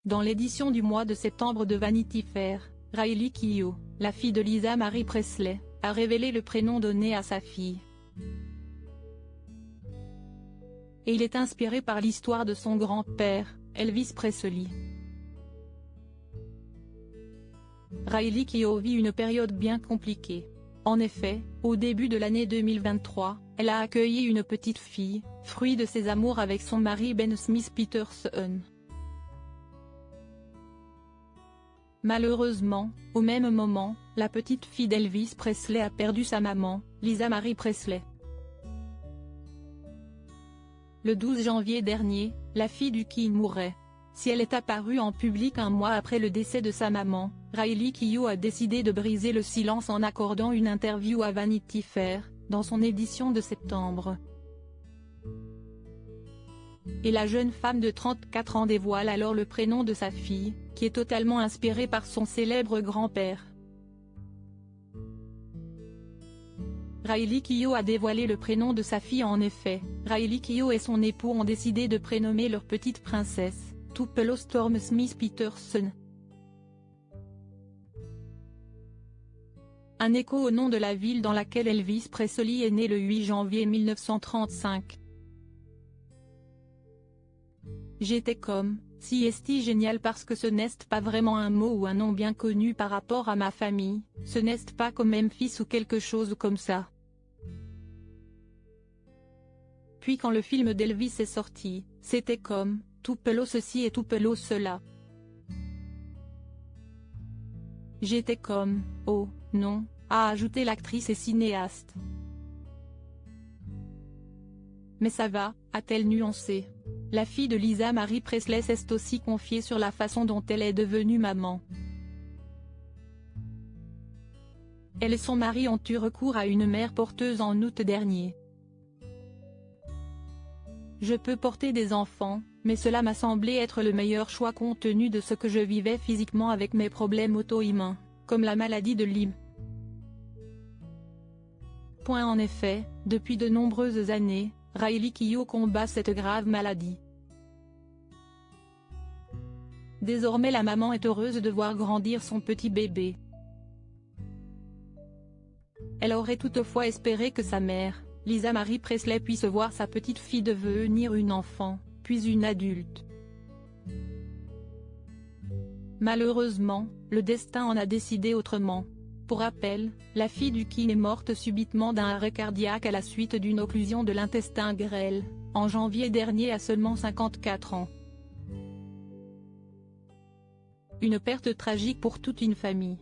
Dans l'édition du mois de septembre de Vanity Fair, Riley Keough, la fille de Lisa Marie Presley, a révélé le prénom donné à sa fille. Et il est inspiré par l'histoire de son grand-père, Elvis Presley. Riley Keough vit une période bien compliquée. En effet, au début de l'année 2023, elle a accueilli une petite fille, fruit de ses amours avec son mari Ben Smith Peterson. Malheureusement, au même moment, la petite fille d'Elvis Presley a perdu sa maman, Lisa Marie Presley. Le 12 janvier dernier, la fille du King mourait. Si elle est apparue en public un mois après le décès de sa maman, Riley Keough a décidé de briser le silence en accordant une interview à Vanity Fair, dans son édition de septembre. Et la jeune femme de 34 ans dévoile alors le prénom de sa fille, qui est totalement inspiré par son célèbre grand-père. Riley Keough a dévoilé le prénom de sa fille. En effet, Riley Keough et son époux ont décidé de prénommer leur petite princesse, Tupelo Storm Smith Peterson. Un écho au nom de la ville dans laquelle Elvis Presley est né le 8 janvier 1935. J'étais comme, si est génial parce que ce n'est pas vraiment un mot ou un nom bien connu par rapport à ma famille, ce n'est pas comme Memphis ou quelque chose comme ça. Puis quand le film d'Elvis est sorti, c'était comme, Tupelo ceci et Tupelo cela. J'étais comme, oh, non, a ajouté l'actrice et cinéaste. Mais ça va, a-t-elle nuancé. La fille de Lisa Marie Presley s'est aussi confiée sur la façon dont elle est devenue maman. Elle et son mari ont eu recours à une mère porteuse en août dernier. Je peux porter des enfants, mais cela m'a semblé être le meilleur choix compte tenu de ce que je vivais physiquement avec mes problèmes auto-immuns, comme la maladie de Lyme. En effet, depuis de nombreuses années, Riley Keough combat cette grave maladie. Désormais la maman est heureuse de voir grandir son petit bébé. Elle aurait toutefois espéré que sa mère, Lisa Marie Presley, puisse voir sa petite fille devenir une enfant, puis une adulte. Malheureusement, le destin en a décidé autrement. Pour rappel, la fille du King est morte subitement d'un arrêt cardiaque à la suite d'une occlusion de l'intestin grêle, en janvier dernier à seulement 54 ans. Une perte tragique pour toute une famille.